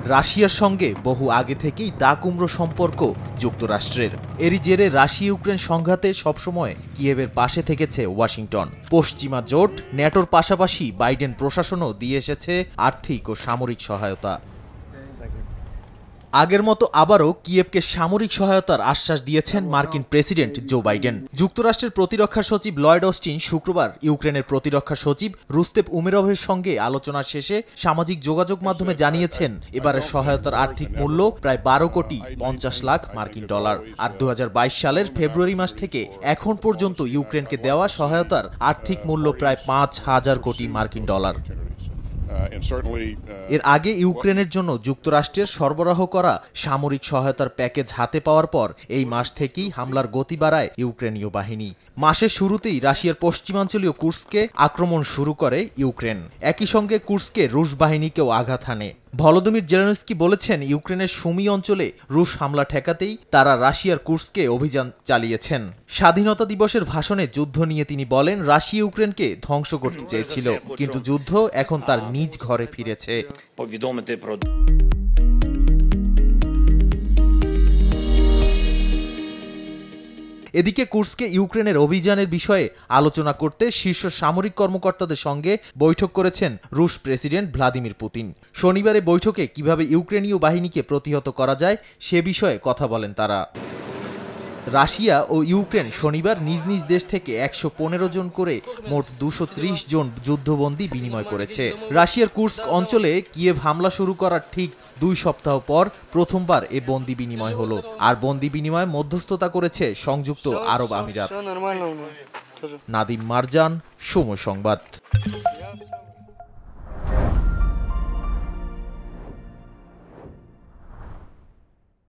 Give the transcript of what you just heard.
রাশিয়ার সঙ্গে বহু আগে থেকেই দা-কুমড়ো সম্পর্ক যুক্তরাষ্ট্রের। এরই জেরে রাশিয়া ইউক্রেন সংঘাতে সবসময় কিয়েভের পাশে থেকেছে ওয়াশিংটন। পশ্চিমা জোট ন্যাটোর পাশাপাশি বাইডেন প্রশাসনও দিয়ে এসেছে আর্থিক ও সামরিক সহায়তা। আগের মতো আবারও কিয়েভকে সামরিক সহায়তার আশ্বাস দিয়েছেন মার্কিন প্রেসিডেন্ট জো বাইডেন। যুক্তরাষ্ট্রের প্রতিরক্ষা সচিব লয়েড অস্টিন শুক্রবার ইউক্রেনের প্রতিরক্ষা সচিব রুস্তেপ উমেরভের সঙ্গে আলোচনা শেষে সামাজিক যোগাযোগ মাধ্যমে জানিয়েছেন, এবারের সহায়তার আর্থিক মূল্য প্রায় 12 কোটি 50 লাখ মার্কিন ডলার। আর 2022 সালের ফেব্রুয়ারি মাস থেকে এখন পর্যন্ত ইউক্রেনকে দেওয়া সহায়তার আর্থিক মূল্য প্রায় 5,000 কোটি মার্কিন ডলার। এর আগে ইউক্রেনের জন্য যুক্তরাষ্ট্রের সরবরাহ করা সামরিক সহায়তার প্যাকেজ হাতে পাওয়ার পর এই মাস থেকেই হামলার গতি বাড়ায় ইউক্রেনীয় বাহিনী। মাসের শুরুতেই রাশিয়ার পশ্চিমাঞ্চলীয় কুর্স্কে আক্রমণ শুরু করে ইউক্রেন। একই সঙ্গে কুর্স্কে রুশ বাহিনীকেও আঘাত হানে। ভলোদিমির জেলেনস্কি বলেছেন, ইউক্রেনের সুমি অঞ্চলে রুশ হামলা ঠেকাতেই তারা রাশিয়ার কুর্স্কে অভিযান চালিয়েছেন। স্বাধীনতা দিবসের ভাষণে যুদ্ধ নিয়ে তিনি বলেন, রাশিয়া ইউক্রেনকে ধ্বংস করতে চেয়েছিল, কিন্তু যুদ্ধ এখন তার নিজ ঘরে ফিরেছে। এদিকে কুর্স্কে ইউক্রেনের অভিযানের বিষয়ে আলোচনা করতে শীর্ষ সামরিক কর্মকর্তাদের সঙ্গে বৈঠক করেছেন রুশ প্রেসিডেন্ট ভ্লাদিমির পুতিন। শনিবারে বৈঠকে কিভাবে ইউক্রেনীয় বাহিনীকে প্রতিহত করা যায় সে বিষয়ে কথা বলেন তারা। রাশিয়া ও ইউক্রেন শনিবার নিজ নিজ দেশ থেকে 115 জন করে মোট 230 জন যুদ্ধবন্দী বিনিময় করেছে। রাশিয়ার কুর্স্ক অঞ্চলে কিয়েভ হামলা শুরু করার ঠিক 2 সপ্তাহ পর প্রথমবার এ বন্দী বিনিময় হলো। আর বন্দী বিনিময় মধ্যস্থতা করেছে সংযুক্ত আরব আমিরাত। নাদিম মারজান, সময় সংবাদ।